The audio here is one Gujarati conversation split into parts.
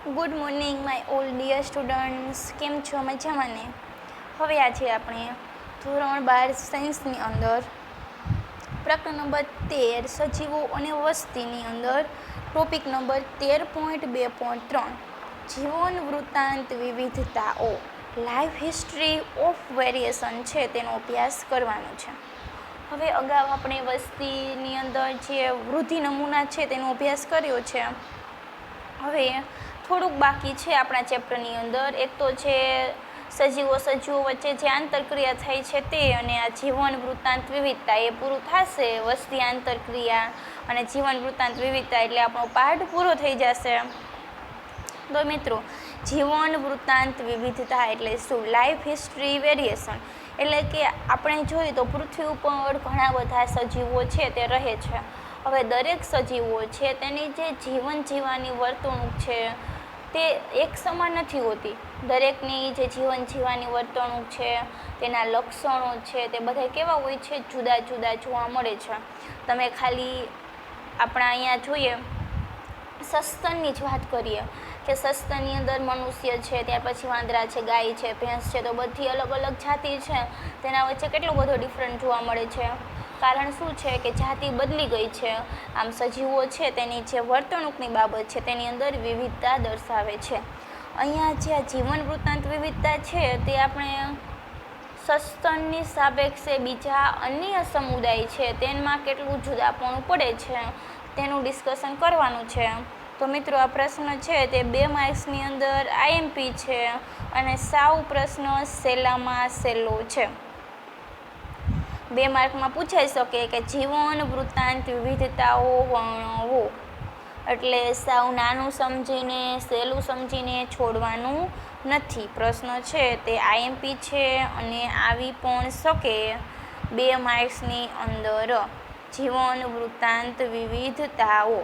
Good morning my all dear students. કેમ છો? મજામાં ને? હવે આજે આપણે ધોરણ 12 સાયન્સની અંદર પ્રકરણ નંબર 13 સજીવો અને વસ્તીની અંદર ટોપિક નંબર 13.2.3 જીવન વૃત્તાંત વિવિધતાઓ લાઈફ હિસ્ટ્રી ઓફ વેરિએશન છે તેનો અભ્યાસ કરવાનો છે. હવે અગાઉ આપણે વસ્તીની અંદર જે વૃદ્ધિ નમૂના છે તેનો અભ્યાસ કર્યો છે. હવે થોડુંક બાકી છે આપણા ચેપ્ટરની અંદર. એક તો છે સજીવો વચ્ચે જે આંતરક્રિયા થાય છે તે, અને આ જીવન વૃત્તાંત વિવિધતા એ પૂરું થશે. વસ્તી આંતરક્રિયા અને જીવન વૃત્તાંત વિવિધતા એટલે આપણો પાઠ પૂરો થઈ જશે. તો મિત્રો, જીવન વૃત્તાંત વિવિધતા એટલે શું? લાઈફ હિસ્ટ્રી વેરિએશન એટલે કે આપણે જોઈએ તો પૃથ્વી ઉપર ઘણા બધા સજીવો છે તે રહે છે. હવે દરેક સજીવો છે તેની જે જીવન જીવવાની વર્તણૂક છે તે એક સમાન નથી હોતી. દરેકની જે જીવન જીવવાની વર્તણૂક છે, તેના લક્ષણો છે, તે બધા કેવા હોય છે? જુદા જુદા જોવા મળે છે. તમે ખાલી આપણા અહીંયા જોઈએ સસ્તનની જ વાત કરીએ કે સસ્તનની અંદર મનુષ્ય છે, ત્યાર પછી વાંદરા છે, ગાય છે, ભેંસ છે, તો બધી અલગ અલગ જાતિ છે. તેના વચ્ચે કેટલો બધો ડિફરન્ટ જોવા મળે છે. કારણ શું છે કે જાતિ બદલી ગઈ છે. આમ સજીવો છે તેની જે વર્તણૂકની બાબત છે તેની અંદર વિવિધતા દર્શાવે છે. અહીંયા જે આ જીવન વૃત્તાંત વિવિધતા છે તે આપણે સસ્તનની સાપેક્ષે બીજા અન્ય સમુદાય છે તેમાં કેટલું જુદાપણું પડે છે તેનું ડિસ્કશન કરવાનું છે. તો મિત્રો, આ પ્રશ્ન છે તે 2 માર્ક્સની અંદર આઈએમપી છે અને સાવ પ્રશ્ન સહેલામાં સહેલો છે. 2 માર્કમાં પૂછાઈ શકે કે જીવન વૃત્તાંત વિવિધતાઓ વર્ણવો. એટલે સાવ નાનું સમજીને, સહેલું સમજીને છોડવાનું નથી. પ્રશ્ન છે તે આઈએમપી છે અને આવી પણ શકે 2 માર્ક્સની અંદર. જીવન વૃત્તાંત વિવિધતાઓ.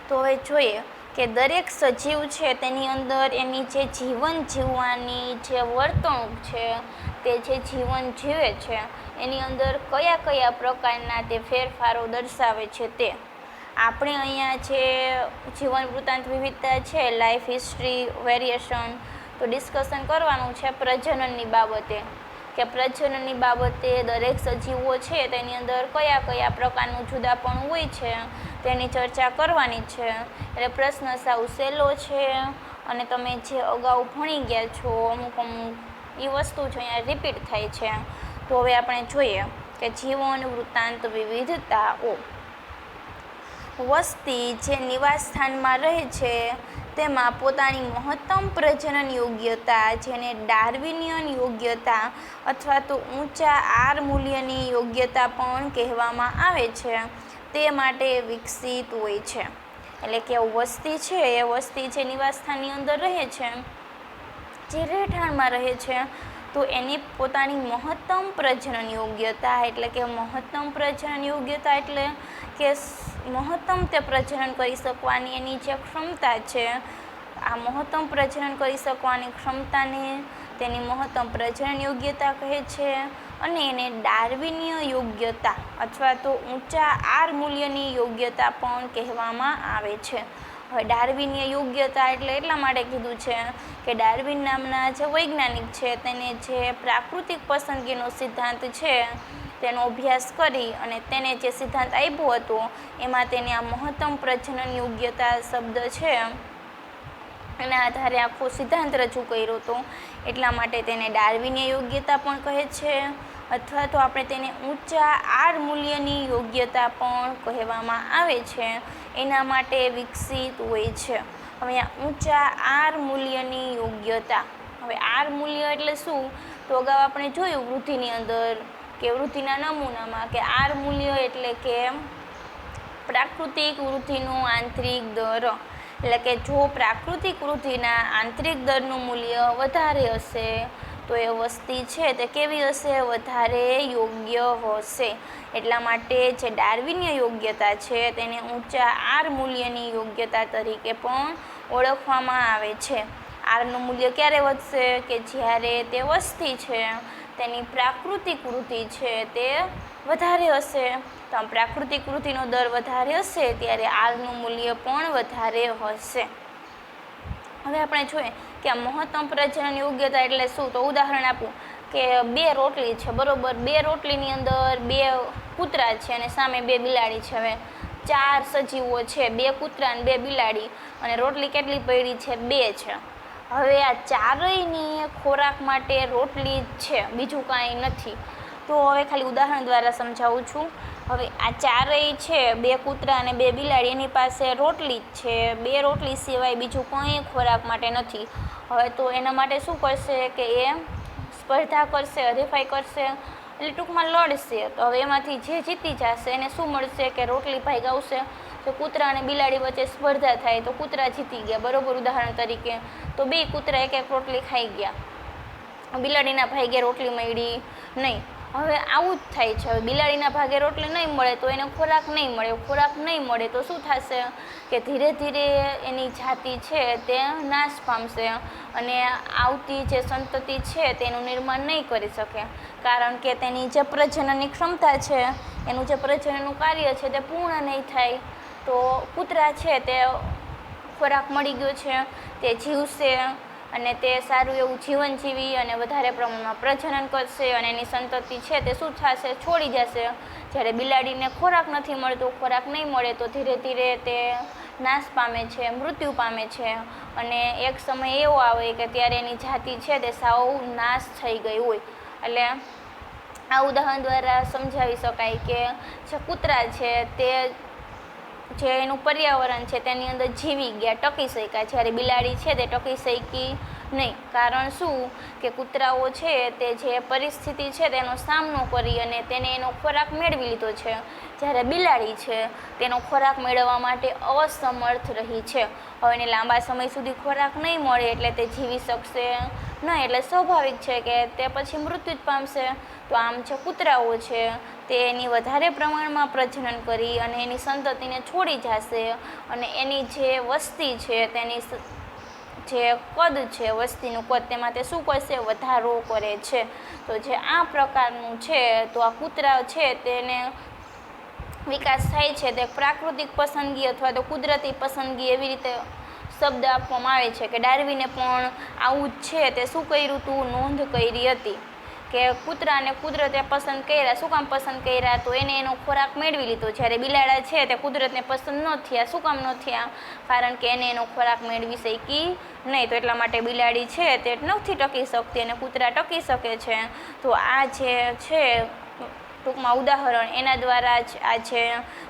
તો હવે જોઈએ કે દરેક સજીવ છે તેની અંદર એની જે જીવન જીવવાની જે વર્તણૂક છે, તે જે જીવન જીવે છે એની અંદર કયા કયા પ્રકારના તે ફેરફારો દર્શાવે છે તે આપણે અહીંયા જે જીવન વૃત્તાંત વિવિધતા છે, લાઈફ હિસ્ટ્રી વેરિએશન, તો ડિસ્કશન કરવાનું છે પ્રજનનની બાબતે. કે પ્રજનનની બાબતે દરેક સજીવો છે તેની અંદર કયા કયા પ્રકારનું જુદાપણું હોય છે તેની ચર્ચા કરવાની છે. એટલે પ્રશ્ન સાવ સહેલો છે અને તમે જે અગાઉ ભણી ગયા છો અમુક એ વસ્તુ છે અહીંયા રિપીટ થાય છે. તો હવે આપણે જોઈએ કે જીવન વૃત્તાંત વિવિધતાઓ. વસ્તી જે નિવાસ સ્થાનમાં રહે છે તેમાં પોતાની મહત્તમ પ્રજનન યોગ્યતા, જેને ડાર્વિનિયન યોગ્યતા અથવા તો ઊંચા આર મૂલ્યની યોગ્યતા પણ કહેવામાં આવે છે, તે માટે વિકસિત હોય છે. એટલે કે વસ્તી છે એ વસ્તી જે નિવાસ સ્થાનની અંદર રહે છે, જે રહેઠાણમાં રહે છે, તો એની પોતાની મહત્તમ પ્રજનન યોગ્યતા, એટલે કે મહત્તમ પ્રજનન યોગ્યતા એટલે કે મહત્તમ તે પ્રજનન કરી શકવાની એની જે ક્ષમતા છે, આ મહત્તમ પ્રજનન કરી શકવાની ક્ષમતાને તેની મહત્તમ પ્રજનન યોગ્યતા કહે છે. અને એને ડાર્વિનીય યોગ્યતા અથવા તો ઊંચા આર મૂલ્યની યોગ્યતા પણ કહેવામાં આવે છે. હવે ડાર્વિનીય યોગ્યતા એટલે એટલા માટે કીધું છે કે ડાર્વિન નામના જે વૈજ્ઞાનિક છે તેને જે પ્રાકૃતિક પસંદગીનો સિદ્ધાંત છે તેનો અભ્યાસ કરી અને તેને જે સિદ્ધાંત આપ્યો હતો એમાં તેને આ મહત્તમ પ્રજનન યોગ્યતા શબ્દ છે એના આધારે આખો સિદ્ધાંત રજૂ કર્યો હતો. એટલા માટે તેને ડાર્વિનીય યોગ્યતા પણ કહે છે, અથવા તો આપણે તેને ઊંચા આર મૂલ્યની યોગ્યતા પણ કહેવામાં આવે છે. એના માટે વિકસિત હોય છે. હવે આ ઊંચા આર મૂલ્યની યોગ્યતા. હવે આર મૂલ્ય એટલે શું? તો અગાઉ આપણે જોયું વૃદ્ધિની અંદર કે વૃદ્ધિના નમૂનામાં કે આર મૂલ્ય એટલે કે પ્રાકૃતિક વૃદ્ધિનો આંતરિક દર. એટલે કે જો પ્રાકૃતિક વૃદ્ધિના આંતરિક દરનું મૂલ્ય વધારે હશે તો એ વસ્તી છે તે કેવી હશે? વધારે યોગ્ય હશે. એટલા માટે જે ડાર્વિનીય યોગ્યતા છે તેને ઊંચા આર મૂલ્યની યોગ્યતા તરીકે પણ ઓળખવામાં આવે છે. આરનું મૂલ્ય ક્યારે વધશે? કે જ્યારે તે વસ્તી છે તેની પ્રાકૃતિક વૃદ્ધિ છે તે વધારે હશે. તો આમ પ્રાકૃતિક વૃદ્ધિનો દર વધારે હશે ત્યારે આરનું મૂલ્ય પણ વધારે હશે. હવે આપણે જોઈએ કે આ મહત્તમ પ્રજનન યોગ્યતા એટલે શું, તો ઉદાહરણ આપું કે 2 રોટલી છે, બરોબર. 2 રોટલીની અંદર 2 કૂતરા છે અને સામે 2 બિલાડી છે. હવે 4 સજીવો છે, 2 કૂતરા અને 2 બિલાડી, અને રોટલી કેટલી પડી છે? 2 છે. હવે આ ચારેયની ખોરાક માટે રોટલી જ છે, બીજું કાંઈ નથી. તો હવે ખાલી ઉદાહરણ દ્વારા સમજાવું છું. હવે આ ચારેય છે, 2 કૂતરા અને 2 બિલાડી, એની પાસે રોટલી જ છે. 2 રોટલી સિવાય બીજું કંઈ ખોરાક માટે નથી. હવે તો એના માટે શું કરશે કે એ સ્પર્ધા કરશે, હરીફાઈ કરશે, એટલે ટૂંકમાં લડશે. તો હવે એમાંથી જે જીતી જશે એને શું મળશે કે રોટલી ભાગ આવશે. તો કૂતરા અને બિલાડી વચ્ચે સ્પર્ધા થાય તો કૂતરા જીતી ગયા, બરોબર. ઉદાહરણ તરીકે તો 2 કૂતરા એક રોટલી ખાઈ ગયા, બિલાડીના ભાગે રોટલી મળી નહીં. હવે આવું જ થાય છે. હવે બિલાડીના ભાગે રોટલી નહીં મળે તો એને ખોરાક નહીં મળે. ખોરાક નહીં મળે તો શું થશે કે ધીરે ધીરે એની જાતિ છે તે નાશ પામશે અને આવતી જે સંતતિ છે તેનું નિર્માણ નહીં કરી શકે, કારણ કે તેની જે પ્રજનનની ક્ષમતા છે, એનું જે પ્રજનનનું કાર્ય છે તે પૂર્ણ નહીં થાય. તો કૂતરા છે તે ખોરાક મળી ગયો છે, તે જીવશે અને તે સારું એવું જીવન જીવી અને વધારે પ્રમાણમાં પ્રજનન કરશે અને એની સંતતિ છે તે શું થશે? છોડી જશે. જ્યારે બિલાડીને ખોરાક નથી મળતો, ખોરાક નહીં મળે તો ધીરે ધીરે તે નાશ પામે છે, મૃત્યુ પામે છે, અને એક સમય એવો આવે કે ત્યારે એની જાતિ છે તે સાવ નાશ થઈ ગઈ હોય. એટલે આ ઉદાહરણ દ્વારા સમજાવી શકાય કે જે કૂતરા છે તે જે એનું પર્યાવરણ છે તેની અંદર જીવી ગયા, ટકી શક્યા, જ્યારે બિલાડી છે તે ટકી શકી નહીં. કારણ શું કે કૂતરાઓ છે તે જે પરિસ્થિતિ છે તેનો સામનો કરી અને તેને એનો ખોરાક મેળવી લીધો છે, જ્યારે બિલાડી છે તેનો ખોરાક મેળવવા માટે અસમર્થ રહી છે. હવે એને લાંબા સમય સુધી ખોરાક નહીં મળે એટલે તે જીવી શકશે નહીં, એટલે સ્વાભાવિક છે કે તે પછી મૃત્યુ જ પામશે. તો આમ જે કૂતરાઓ છે તે એની વધારે પ્રમાણમાં પ્રજનન કરી અને એની સંતતિને છોડી જશે અને એની જે વસ્તી છે તેની જે કદ છે, વસ્તીનું કદ, તેમાં તે શું કરશે? વધારો કરે છે. તો જે આ પ્રકારનું છે તો આ કૂતરા છે તેને વિકાસ થાય છે તે પ્રાકૃતિક પસંદગી અથવા તો કુદરતી પસંદગી એવી રીતે શબ્દ આપવામાં આવે છે કે ડાર્વિને પણ આવું જ છે તે શું કર્યું હતું? નોંધ કરી હતી કે કૂતરાને કુદરતે પસંદ કર્યા. શું કામ પસંદ કર્યા? તો એને એનો ખોરાક મેળવી લીધો. જ્યારે બિલાડા છે તે કુદરતને પસંદ ન થયા. શું કામ ન થયા? કારણ કે એને એનો ખોરાક મેળવી શકી નહીં. તો એટલા માટે બિલાડી છે તે નથી ટકી શકતી અને કૂતરા ટકી શકે છે. તો આ જે છે ટૂંકમાં ઉદાહરણ, એના દ્વારા જ આ જે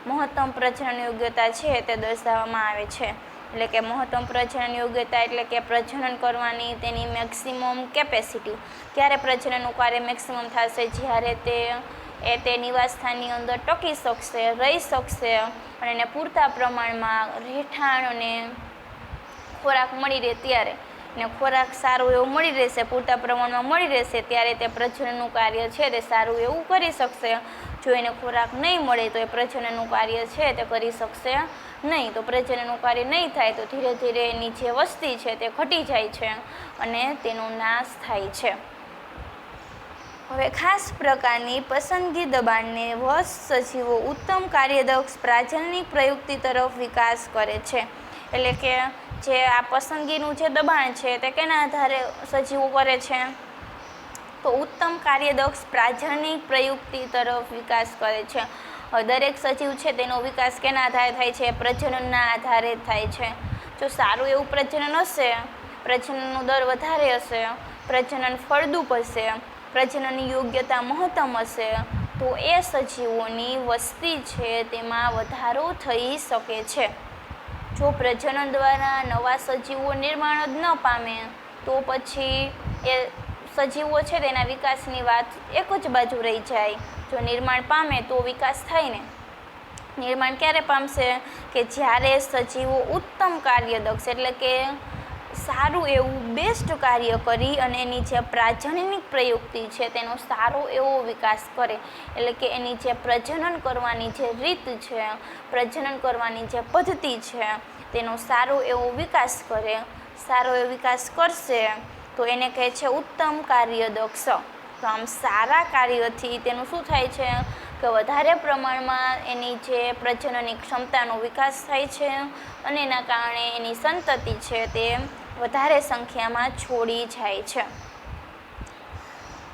મહત્તમ પ્રજનન યોગ્યતા છે તે દર્શાવવામાં આવે છે. એટલે કે મહત્તમ પ્રજનન યોગ્યતા એટલે કે પ્રજનન કરવાની તેની મેક્સિમમ કેપેસિટી. ક્યારે પ્રજનનનું કાર્ય મેક્સિમમ થશે? જ્યારે તે નિવાસસ્થાનની અંદર ટકી શકશે, રહી શકશે અને એને પૂરતા પ્રમાણમાં રહેઠાણ અને ખોરાક મળી રહે ત્યારે. ને ખોરાક સારું એવું મળી રહેશે, પૂરતા પ્રમાણમાં મળી રહેશે ત્યારે તે પ્રજનનનું કાર્ય છે તે સારું એવું કરી શકશે. જો એને ખોરાક નહીં મળે તો એ પ્રજનનનું કાર્ય છે તે કરી શકશે નહીં. તો પ્રજનનનું કાર્ય નહીં થાય તો ધીરે ધીરે એની જે વસ્તી છે તે ઘટી જાય છે અને તેનો નાશ થાય છે. હવે ખાસ પ્રકારની પસંદગી દબાણને વશ સજીવો ઉત્તમ કાર્યદક્ષ પ્રાજનનિક પ્રયુક્તિ તરફ વિકાસ કરે છે. એટલે કે જે આ પસંદગીનું જે દબાણ છે તે કેના આધારે સજીવો કરે છે? તો ઉત્તમ કાર્યદક્ષ પ્રાજનનિક પ્રયુક્તિ તરફ વિકાસ કરે છે. દરેક સજીવ છે તેનો વિકાસ કેના આધારે થાય છે? પ્રજનનના આધારે થાય છે. જો સારું એવું પ્રજનન હશે, પ્રજનનનો દર વધારે હશે, પ્રજનન ફળદ્રુપ હશે, પ્રજનનની યોગ્યતા મહત્તમ હશે તો એ સજીવોની વસ્તી છે તેમાં વધારો થઈ શકે છે. જો પ્રજનન દ્વારા નવા સજીવો નિર્માણ જ ન પામે તો પછી એ સજીવો છે તેના વિકાસની વાત એક જ બાજુ રહી જાય. જો નિર્માણ પામે તો વિકાસ થાય ને. નિર્માણ ક્યારે પામશે? કે જ્યારે સજીવો ઉત્તમ કાર્યદક્ષ એટલે કે સારું એવું બેસ્ટ કાર્ય કરી અને એની જે પ્રાજનનિક પ્રયુક્તિ છે તેનો સારો એવો વિકાસ કરે. એટલે કે એની જે પ્રજનન કરવાની જે રીત છે, પ્રજનન કરવાની જે પદ્ધતિ છે તેનો સારો એવો વિકાસ કરે. સારો એવો વિકાસ કરશે તો એને કહે છે ઉત્તમ કાર્યદક્ષ. તો આમ સારા કાર્યથી તેનું શું થાય છે કે વધારે પ્રમાણમાં એની જે પ્રજનનની ક્ષમતાનો વિકાસ થાય છે અને એના કારણે એની સંતતિ છે તે વધારે સંખ્યામાં છોડી જાય છે.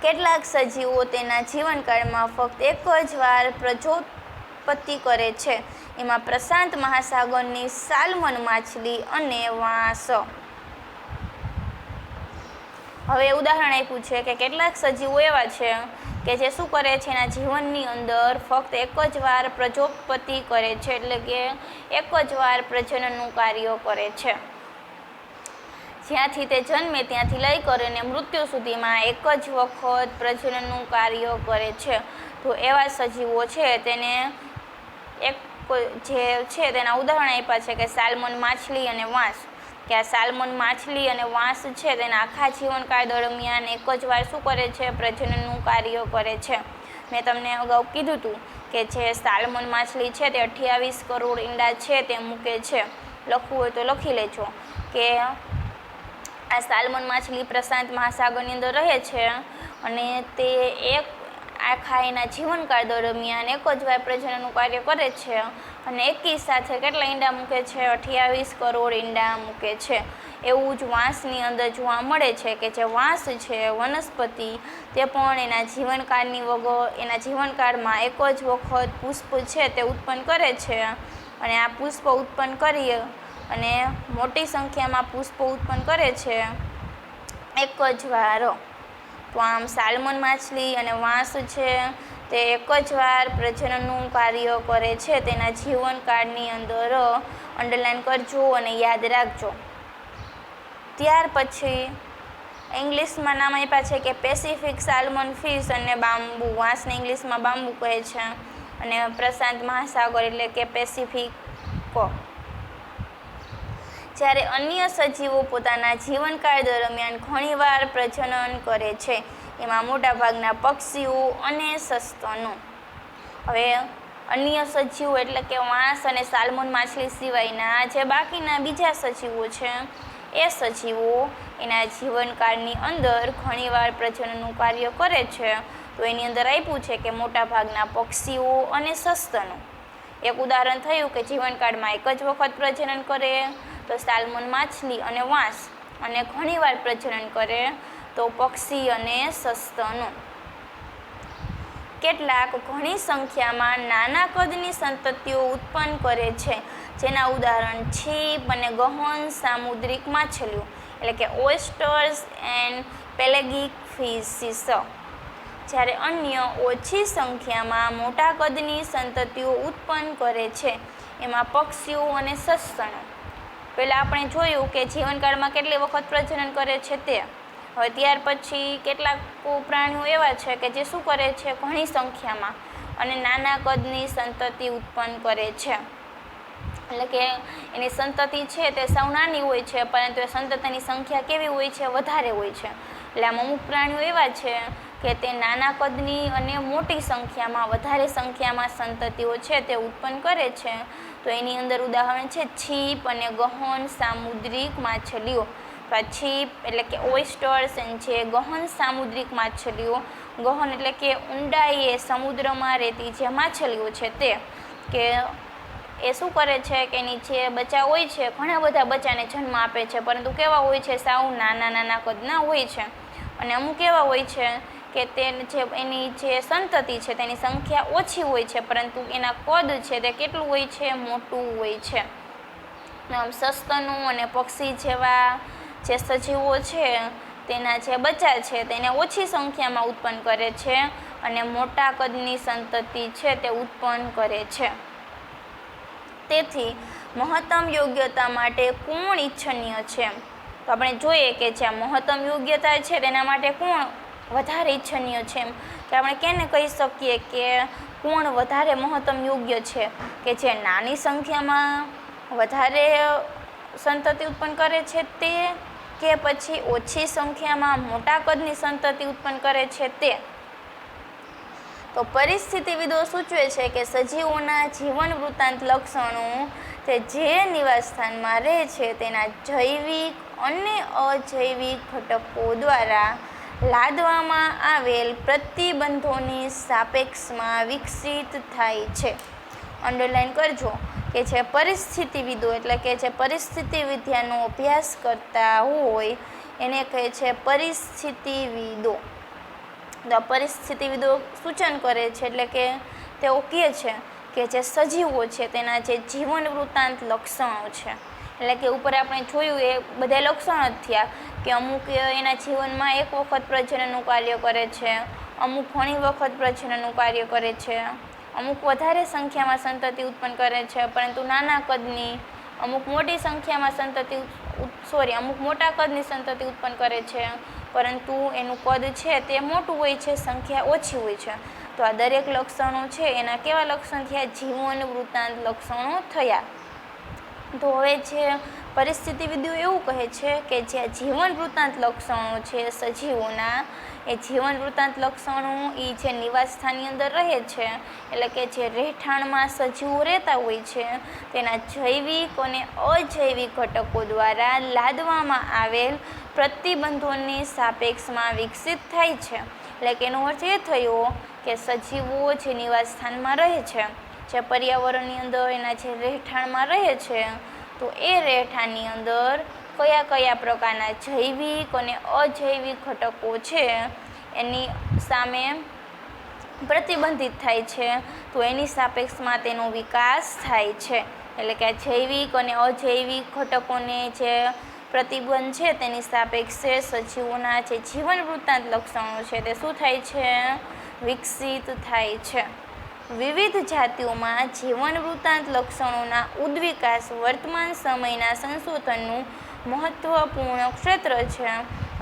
કેટલાક સજીવો તેના જીવનકાળમાં ફક્ત એક જ વાર પ્રજોત્પત્તિ કરે છે. એમાં પ્રશાંત મહાસાગરની સાલ્મન માછલી અને વાંસ. હવે ઉદાહરણ આપ્યું છે કે કેટલાક સજીવો એવા છે કે જે શું કરે છે, એના જીવનની અંદર ફક્ત એક જ વાર પ્રજોત્પત્તિ કરે છે, એટલે કે એક જ વાર પ્રજનનનું કાર્ય કરે છે. જ્યાંથી તે જન્મે ત્યાંથી લઈ કરીને મૃત્યુ સુધીમાં એક જ વખત પ્રજનનનું કાર્ય કરે છે. તો એવા સજીવો છે તેને એક જે છે તેના ઉદાહરણ આપ્યા છે કે સાલ્મન માછલી અને વાંસ. કે આ સાલ્મન માછલી અને વાંસ છે તેના આખા જીવનકાળ દરમિયાન એક જ વાર શું કરે છે, પ્રજનનનું કાર્ય કરે છે. મેં તમને અગાઉ કીધું હતું કે જે સાલ્મન માછલી છે તે 28 કરોડ ઈંડા છે તે મૂકે છે. લખવું હોય તો લખી લેજો કે આ સાલ્મન માછલી પ્રશાંત મહાસાગરની અંદર રહે છે અને તે આખા એના જીવનકાળ દરમિયાન એક જ વાર પ્રજનનનું કાર્ય કરે છે અને એકી સાથે કેટલા ઈંડા મૂકે છે, 28 કરોડ ઈંડા મૂકે છે. એવું જ વાંસની અંદર જોવા મળે છે કે જે વાંસ છે વનસ્પતિ તે પણ એના જીવનકાળમાં એક જ વખત પુષ્પ છે તે ઉત્પન્ન કરે છે અને આ પુષ્પ ઉત્પન્ન કરી અને મોટી સંખ્યામાં પુષ્પો ઉત્પન્ન કરે છે એક જ વાર. તો આમ સાલ્મન માછલી અને વાંસ છે તે એક જ વાર પ્રજનનનું કાર્ય કરે છે તેના જીવનકાળની અંદર. અંડરલાઈન કરજો અને યાદ રાખજો. ત્યાર પછી ઇંગ્લિશમાં નામ આપ્યા છે કે પેસિફિક સાલ્મન ફિશ અને બાંબુ. વાંસને ઇંગ્લિશમાં બાંબુ કહે છે અને પ્રશાંત મહાસાગર એટલે કે પેસિફિકો. જ્યારે અન્ય સજીવો પોતાના જીવનકાળ દરમિયાન ઘણીવાર પ્રજનન કરે છે. એમાં મોટાભાગના પક્ષીઓ અને સસ્તનો. હવે અન્ય સજીવો એટલે કે વાંસ અને સાલ્મન માછલી સિવાયના જે બાકીના બીજા સજીવો છે એ સજીવો એના જીવનકાળની અંદર ઘણીવાર પ્રજનનનું કાર્ય કરે છે. તો એની અંદર આપ્યું છે કે મોટાભાગના પક્ષીઓ અને સસ્તનો. એક ઉદાહરણ થયું કે જીવનકાળમાં એક જ વખત પ્રજનન કરે તો સાલ્મન માછલી અને વાંસ, અને ઘણીવાર પ્રજનન કરે તો પક્ષી અને સસ્તનો. કેટલાક ઘણી સંખ્યામાં નાના કદની સંતતિઓ ઉત્પન્ન કરે છે, જેના ઉદાહરણ છીપ અને ગહન સામુદ્રિક માછલીઓ એટલે કે ઓયસ્ટર્સ એન્ડ પેલેગિક ફિશિસ. જ્યારે અન્ય ઓછી સંખ્યામાં મોટા કદની સંતતિઓ ઉત્પન્ન કરે છે, એમાં પક્ષીઓ અને સસ્તનો. પહેલાં આપણે જોયું કે જીવનકાળમાં કેટલી વખત પ્રજનન કરે છે તે. હવે ત્યાર પછી કેટલાક પ્રાણીઓ એવા છે કે જે શું કરે છે, ઘણી સંખ્યામાં અને નાના કદની સંતતિ ઉત્પન્ન કરે છે. એટલે કે એની સંતતિ છે તે સાવ નાની હોય છે, પરંતુ એ સંતતિની સંખ્યા કેવી હોય છે, વધારે હોય છે. એટલે આમ અમુક પ્રાણીઓ એવા છે કે તે નાના કદની અને મોટી સંખ્યામાં, વધારે સંખ્યામાં સંતતિઓ છે તે ઉત્પન્ન કરે છે. તો એની અંદર ઉદાહરણ છે છીપ અને ગહન સામુદ્રિક માછલીઓ. તો આ છીપ એટલે કે ઓયસ્ટર્સ છે, ગહન સામુદ્રિક માછલીઓ. ગહન એટલે કે ઊંડાઈએ સમુદ્રમાં રહેતી જે માછલીઓ છે તે, કે એ શું કરે છે કે એની જે બચ્ચા હોય છે, ઘણા બધા બચ્ચાને જન્મ આપે છે, પરંતુ કેવા હોય છે, સાવ નાના કદના હોય છે. અને અમુક એવા હોય છે કે એની જે સંતતિ છે તેની સંખ્યા ઓછી હોય છે, પરંતુ એના કદ છે તે કેટલું હોય છે, મોટું હોય છે. આમ સસ્તનો અને પક્ષી જેવા જે સજીવો છે તેના જે બચ્ચા છે તેને ઓછી સંખ્યામાં ઉત્પન્ન કરે છે અને મોટા કદની સંતતિ છે તે ઉત્પન્ન કરે છે. તેથી મહત્તમ યોગ્યતા માટે કોણ ઈચ્છનીય છે? તો આપણે જોઈએ કે જે મહત્તમ યોગ્યતા છે તેના માટે કોણ વધારે ઈચ્છનીય છે, કે આપણે કેને કહી શકીએ કે કોણ વધારે મહત્તમ યોગ્ય છે, કે જે નાની સંખ્યામાં વધારે સંતતિ ઉત્પન્ન કરે છે તે, કે પછી ઓછી સંખ્યામાં મોટા કદની સંતતિ ઉત્પન્ન કરે છે તે. તો પરિસ્થિતિવિદો સૂચવે છે કે સજીવોના જીવન વૃત્તાંત લક્ષણો તે જે નિવાસસ્થાનમાં રહે છે તેના જૈવિક અને અજૈવિક ઘટકો દ્વારા લાદવામાં આવેલ પ્રતિબંધોની સાપેક્ષમાં વિકસિત થાય છે. અંડરલાઈન કરજો કે જે પરિસ્થિતિવિદો એટલે કે જે પરિસ્થિતિ વિદ્યાનો અભ્યાસ કરતા હોય એને કહે છે પરિસ્થિતિવિદો. તો પરિસ્થિતિવિદો સૂચન કરે છે એટલે કે તેઓ કહે છે કે જે સજીવો છે તેના જે જીવન વૃત્તાંત લક્ષણો છે, એટલે કે ઉપર આપણે જોયું એ બધા લક્ષણો જ થયા કે અમુક એના જીવનમાં એક વખત પ્રજનનનું કાર્ય કરે છે, અમુક ઘણી વખત પ્રજનનનું કાર્ય કરે છે, અમુક વધારે સંખ્યામાં સંતતિ ઉત્પન્ન કરે છે પરંતુ નાના કદની, અમુક મોટી સંખ્યામાં અમુક મોટા કદની સંતતિ ઉત્પન્ન કરે છે પરંતુ એનું કદ છે તે મોટું હોય છે, સંખ્યા ઓછી હોય છે. તો આ દરેક લક્ષણો છે એના કેવા લક્ષણ થયા? જીવન વૃત્તાંત લક્ષણો થયા. તો હવે જે પરિસ્થિતિવિદો એવું કહે છે કે જે જીવન વૃત્તાંત લક્ષણો છે સજીવોના, એ જીવન વૃત્તાંત લક્ષણો એ જે નિવાસ સ્થાનની અંદર રહે છે એટલે કે જે રહેઠાણમાં સજીવો રહેતા હોય છે તેના જૈવિક અને અજૈવિક ઘટકો દ્વારા લાદવામાં આવેલ પ્રતિબંધોની સાપેક્ષમાં વિકસિત થાય છે. એટલે કે એનો અર્થ એ થયો કે સજીવો જે નિવાસ સ્થાનમાં રહે છે, જે પર્યાવરણની અંદર એના જે રહેઠાણમાં રહે છે, તો એ રહેઠાણની અંદર કયા કયા પ્રકારના જૈવિક અને અજૈવિક ઘટકો છે એની સામે પ્રતિબંધિત થાય છે, તો એની સાપેક્ષમાં તેનો વિકાસ થાય છે. એટલે કે આ જૈવિક અને અજૈવિક ઘટકોને જે પ્રતિબંધ છે તેની સાપેક્ષે સજીવોના જે જીવન વૃત્તાંત લક્ષણો છે તે શું થાય છે? વિકસિત થાય છે. વિવિધ જાતિઓમાં જીવન વૃત્તાંત લક્ષણોના ઉદ્વિકાસ વર્તમાન સમયના સંશોધનનું મહત્વપૂર્ણ ક્ષેત્ર છે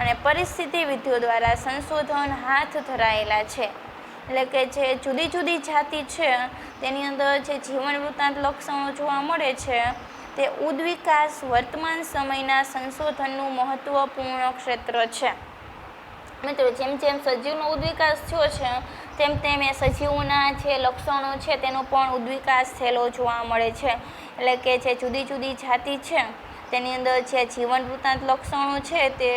અને પરિસ્થિતિવિદો દ્વારા સંશોધન હાથ ધરાયેલા છે. એટલે કે જે જુદી જુદી જાતિ છે તેની અંદર જે જીવન વૃત્તાંત લક્ષણો જોવા મળે છે તે ઉદ્વિકાસ વર્તમાન સમયના સંશોધનનું મહત્વપૂર્ણ ક્ષેત્ર છે. મિત્રો, જેમ જેમ સજીવનો ઉદ્વિકાસ થયો છે તેમ તેમ એ સજીવોના જે લક્ષણો છે તેનો પણ ઉદ્વિકાસ થયેલો જોવા મળે છે. એટલે કે જે જુદી જુદી જાતિ છે તેની અંદર જે જીવન વૃત્તાંત લક્ષણો છે તે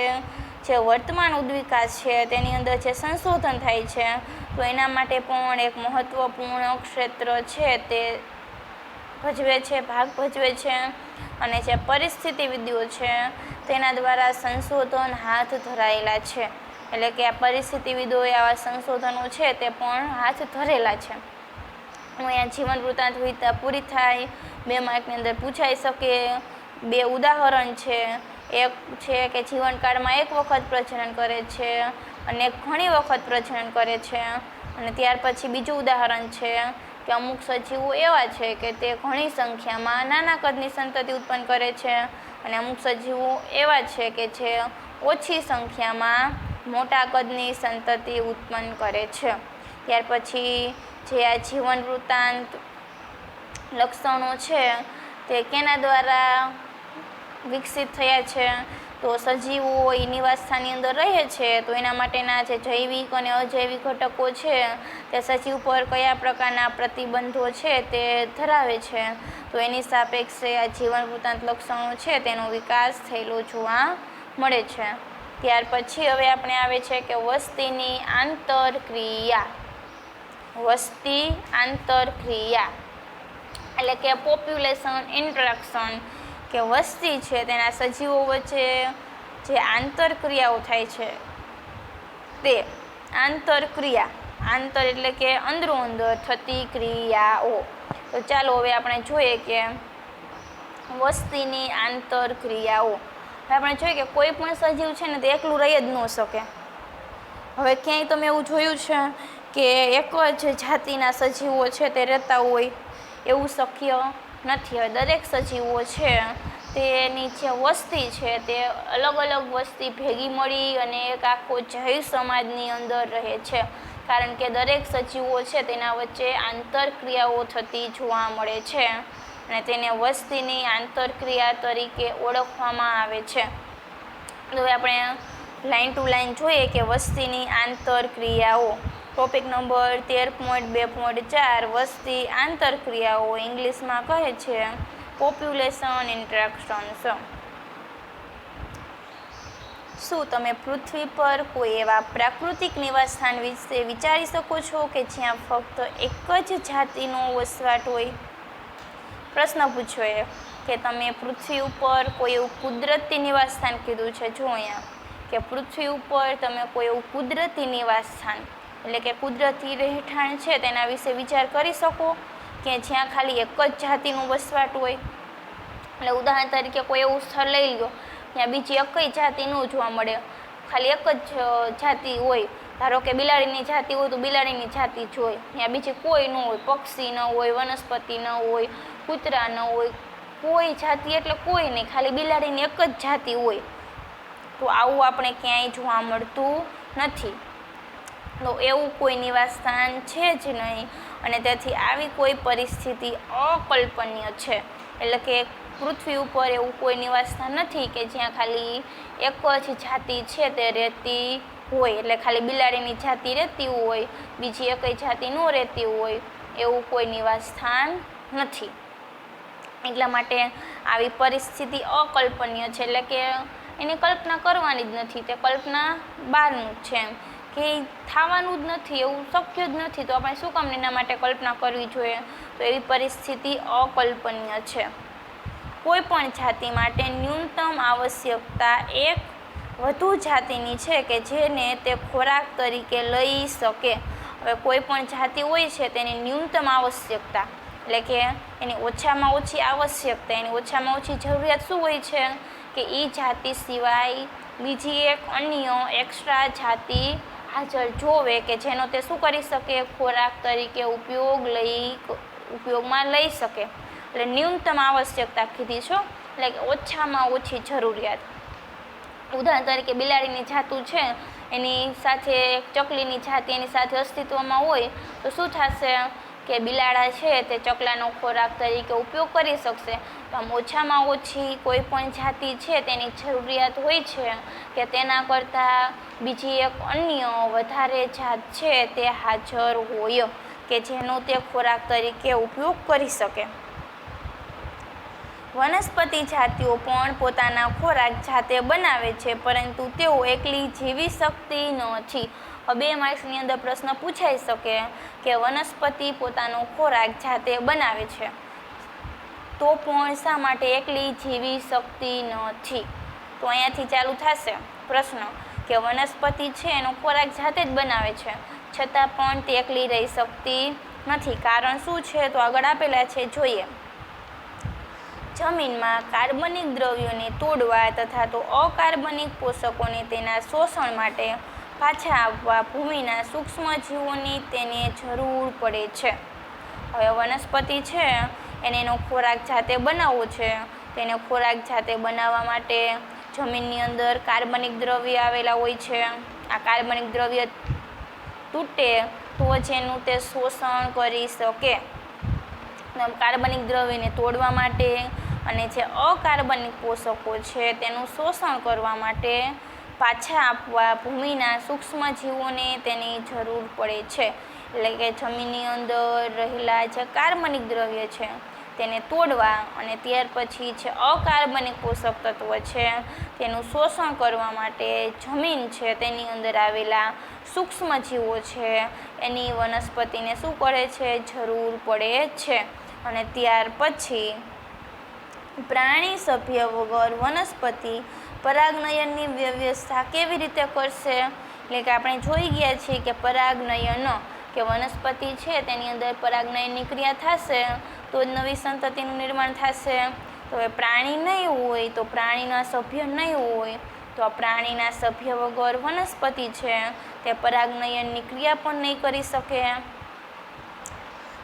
જે વર્તમાન ઉદ્વિકાસ છે તેની અંદર જે સંશોધન થાય છે તો એના માટે પણ એક મહત્વપૂર્ણ ક્ષેત્ર છે તે ભાગ ભજવે છે. અને જે પરિસ્થિતિવિદો છે તેના દ્વારા સંશોધન હાથ ધરાયેલા છે. એટલે કે આ પરિસ્થિતિવિદોએ આવા સંશોધનો છે તે પણ હાથ ધરેલા છે. અહીંયા જીવન વૃત્તાંત વિદ્યા પૂરી થાય. 2 માર્કની અંદર પૂછાઈ શકે. 2 ઉદાહરણ છે. એક છે કે જીવનકાળમાં એક વખત પ્રજનન કરે છે અને ઘણી વખત પ્રજનન કરે છે. અને ત્યાર પછી બીજું ઉદાહરણ છે કે અમુક સજીવો એવા છે કે તે ઘણી સંખ્યામાં નાના કદની સંતતિ ઉત્પન્ન કરે છે અને અમુક સજીવો એવા છે કે જે ઓછી સંખ્યામાં મોટા કદની સંતતિ ઉત્પન્ન કરે છે. ત્યાર પછી જે આ જીવન વૃત્તાંત લક્ષણો છે તે કેના દ્વારા વિકસિત થયા છે? તો સજીવો એ નિવાસ સ્થાનની અંદર રહે છે તો એના માટેના જે જૈવિક અને અજૈવિક ઘટકો છે તે સજીવ પર કયા પ્રકારના પ્રતિબંધો છે તે ધરાવે છે, તો એની સાપેક્ષે આ જીવન વૃત્તાંત લક્ષણો છે તેનો વિકાસ થયેલો જોવા મળે છે. ત્યાર પછી હવે આપણે આવે છે કે વસ્તીની આંતરક્રિયા. વસ્તી આંતરક્રિયા એટલે કે પોપ્યુલેશન ઇન્ટરેક્શન, કે વસ્તી છે તેના સજીવો વચ્ચે જે આંતરક્રિયાઓ થાય છે તે આંતરક્રિયા. આંતર એટલે કે અંદરો અંદર થતી ક્રિયાઓ. તો ચાલો હવે આપણે જોઈએ કે વસ્તીની આંતરક્રિયાઓ. હવે આપણે જોઈએ કે કોઈ પણ સજીવ છે ને તે એકલું રહી જ ન શકે. હવે ક્યાંય તમે એવું જોયું છે કે એક જ જાતિના સજીવો છે તે રહેતા હોય? એવું શક્ય નથી. હવે દરેક સજીવો છે તેની જે વસ્તી છે તે અલગ અલગ વસ્તી ભેગી મળી અને એક આખો જૈવ સમાજની અંદર રહે છે, કારણ કે દરેક સજીવો છે તેના વચ્ચે આંતરક્રિયાઓ થતી જોવા મળે છે અને તેને વસ્તીની આંતરક્રિયા તરીકે ઓળખવામાં આવે છે. હવે આપણે લાઇન ટુ લાઇન જોઈએ કે વસ્તીની આંતરક્રિયાઓ. ટોપિક નંબર 13.2.4 વસ્તી આંતરક્રિયાઓ. ઇંગ્લિશમાં કહે છે પોપ્યુલેશન ઇન્ટરેક્શન્સ. શું તમે પૃથ્વી પર કોઈ એવા પ્રાકૃતિક નિવાસસ્થાન વિશે વિચારી શકો છો કે જ્યાં ફક્ત એક જ જાતિનો વસવાટ હોય? પ્રશ્ન પૂછ્યો કે તમે પૃથ્વી ઉપર કોઈ એવું કુદરતી નિવાસ સ્થાન કીધું છે, જો અહીંયા કે પૃથ્વી ઉપર તમે કોઈ એવું કુદરતી નિવાસ સ્થાન એટલે કે કુદરતી રહેઠાણ છે તેના વિશે વિચાર કરી શકો કે જ્યાં ખાલી એક જ જાતિનું વસવાટ હોય. એટલે ઉદાહરણ તરીકે કોઈ એવું સ્થળ લઈ લો ત્યાં બીજી એકઈ જાતિ ન જોવા મળે, ખાલી એક જ જાતિ હોય. ધારો કે બિલાડીની જાતિ હોય તો બિલાડીની જાતિ જ હોય, ત્યાં બીજી કોઈ ન હોય, પક્ષી ન હોય, વનસ્પતિ ન હોય, કૂતરા ન હોય, કોઈ જાતિ એટલે કોઈ નહીં, ખાલી બિલાડીની એક જ જાતિ હોય. તો આવું આપણે ક્યાંય જોવા મળતું નથી. તો એવું કોઈ નિવાસ સ્થાન છે જ નહીં અને તેથી આવી કોઈ પરિસ્થિતિ અકલ્પનીય છે. એટલે કે પૃથ્વી ઉપર એવું કોઈ નિવાસ સ્થાન નથી કે જ્યાં ખાલી એક જ જાતિ છે તે રહેતી હોય, એટલે ખાલી બિલાડીની જાતિ રહેતી હોય, બીજી એકઈ જાતિ ન રહેતી હોય, એવું કોઈ નિવાસ સ્થાન નથી. એટલા માટે આવી પરિસ્થિતિ અકલ્પનીય છે, એટલે કે એની કલ્પના કરવાની જ નથી, તે કલ્પના બહારનું જ છે, કે થવાનું જ નથી, એવું શક્ય જ નથી. તો આપણે શું કામ એના માટે કલ્પના કરવી જોઈએ? તો એવી પરિસ્થિતિ અકલ્પનીય છે. કોઈ પણ જાતિ માટે ન્યૂનતમ આવશ્યકતા એક વધુ જાતિની છે કે જેને તે ખોરાક તરીકે લઈ શકે. હવે કોઈ પણ જાતિ હોય છે તેની ન્યૂનતમ આવશ્યકતા એટલે કે એની ઓછામાં ઓછી આવશ્યકતા, એની ઓછામાં ઓછી જરૂરિયાત શું હોય છે કે એ જાતિ સિવાય બીજી એક અન્ય એક્સ્ટ્રા જાતિ હાજર જોવે કે જેનો તે શું કરી શકે, ખોરાક તરીકે ઉપયોગમાં લઈ શકે. એટલે ન્યૂનતમ આવશ્યકતા કીધી છો, એટલે કે ઓછામાં ઓછી જરૂરિયાત. ઉદાહરણ તરીકે બિલાડીની જાતું છે, એની સાથે ચકલીની જાતિ એની સાથે અસ્તિત્વમાં હોય તો શું થશે કે બિલાડા છે તે ચકલાનો ખોરાક તરીકે ઉપયોગ કરી શકશે. તો આમ ઓછામાં ઓછી કોઈ પણ જાતિ છે તેની જરૂરિયાત હોય છે કે તેના કરતાં બીજી એક અન્ય વધારે જાત છે તે હાજર હોય કે જેનો તે ખોરાક તરીકે ઉપયોગ કરી શકે. વનસ્પતિ જાતિઓ પણ પોતાના ખોરાક જાતે બનાવે છે, પરંતુ તેઓ એકલી જીવી શકતી નથી. 2 માર્ક્સની અંદર પ્રશ્ન પૂછાઈ શકે કે વનસ્પતિ પોતાનો ખોરાક જાતે બનાવે છે તો પણ શા માટે એકલી જીવી શકતી નથી? તો અહીંયાથી ચાલુ થશે પ્રશ્ન કે વનસ્પતિ છે એનો ખોરાક જાતે જ બનાવે છે છતાં પણ તે એકલી રહી શકતી નથી. કારણ શું છે? તો આગળ આપેલા છે, જોઈએ. જમીનમાં કાર્બનિક દ્રવ્યોને તોડવા તથા તો અકાર્બનિક પોષકોને તેના શોષણ માટે પાછા આપવા ભૂમિના સૂક્ષ્મજીવોની તેને જરૂર પડે છે. હવે વનસ્પતિ છે એને એનો ખોરાક જાતે બનાવવો છે, તેને ખોરાક જાતે બનાવવા માટે જમીનની અંદર કાર્બનિક દ્રવ્ય આવેલા હોય છે. આ કાર્બનિક દ્રવ્ય તૂટે તો જ એનું તે શોષણ કરી શકે. કાર્બનિક દ્રવ્યને તોડવા માટે અને જે અકાર્બનિક પોષકો છે તેનું શોષણ કરવા માટે પાછા આપવા ભૂમિના સૂક્ષ્મજીવોને તેની જરૂર પડે છે. એટલે કે જમીનની અંદર રહેલા જે કાર્બનિક દ્રવ્ય છે તેને તોડવા અને ત્યાર પછી જે અકાર્બનિક પોષક તત્વ છે તેનું શોષણ કરવા માટે જમીન છે તેની અંદર આવેલા સૂક્ષ્મજીવો છે એની વનસ્પતિને શું કરે છે? જરૂર પડે છે. અને ત્યાર પછી પ્રાણી સભ્ય વગર વનસ્પતિ પરાગનયનની વ્યવસ્થા કેવી રીતે કરશે? એટલે કે આપણે જોઈ ગયા છીએ કે પરાગનયન કે વનસ્પતિ છે તેની અંદર પરાગનયનની ક્રિયા થશે તો જ નવી સંતતિનું નિર્માણ થશે. તો એ પ્રાણી નહીં હોય તો પ્રાણીના સભ્ય નહીં હોય તો આ પ્રાણીના સભ્ય વગર વનસ્પતિ છે તે પરાગનયનની ક્રિયા પણ નહીં કરી શકે.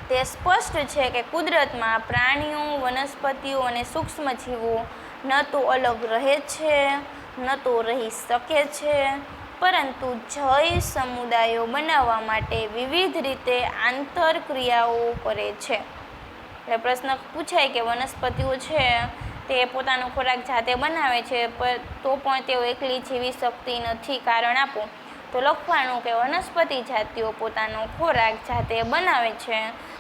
તે સ્પષ્ટ છે કે કુદરતમાં પ્રાણીઓ, વનસ્પતિઓ અને સૂક્ષ્મજીવો ન તો અલગ રહે છે ન તો રહી શકે છે, પરંતુ જૈવ સમુદાયો બનાવવા માટે વિવિધ રીતે આંતરક્રિયાઓ કરે છે. એટલે પ્રશ્ન પૂછાય કે વનસ્પતિઓ છે તે પોતાનો ખોરાક જાતે બનાવે છે તો પણ તેઓ એકલી જીવી શકતી નથી. કારણ આપો તો લખવાનું કે વનસ્પતિ જાતિઓ પોતાનો ખોરાક જાતે બનાવે છે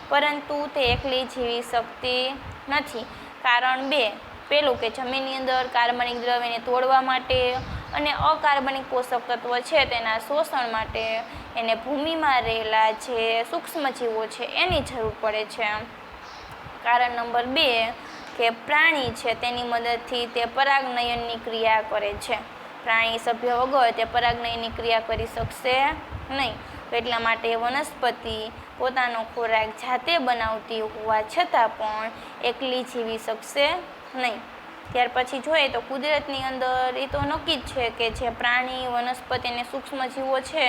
પરંતુ તે એકલી જીવી શકતી નથી. કારણ 2, પહેલું કે જમીનની અંદર કાર્બનિક દ્રવ્યને તોડવા માટે અને અકાર્બનિક પોષક તત્વ છે તેના શોષણ માટે એને ભૂમિમાં રહેલા જે સૂક્ષ્મજીવો છે એની જરૂર પડે છે. કારણ નંબર 2 કે પ્રાણી છે તેની મદદથી તે પરાગનયનની ક્રિયા કરે છે. પ્રાણી સભ્ય વગર તે પરાગનયનની ક્રિયા કરી શકશે નહીં. એટલા માટે વનસ્પતિ પોતાનો ખોરાક જાતે બનાવતી હોવા છતાં પણ એકલી જીવી શકશે નહીં. ત્યાર પછી જોઈએ તો કુદરતની અંદર એ તો નક્કી જ છે કે જે પ્રાણી, વનસ્પતિ અને સૂક્ષ્મજીવો છે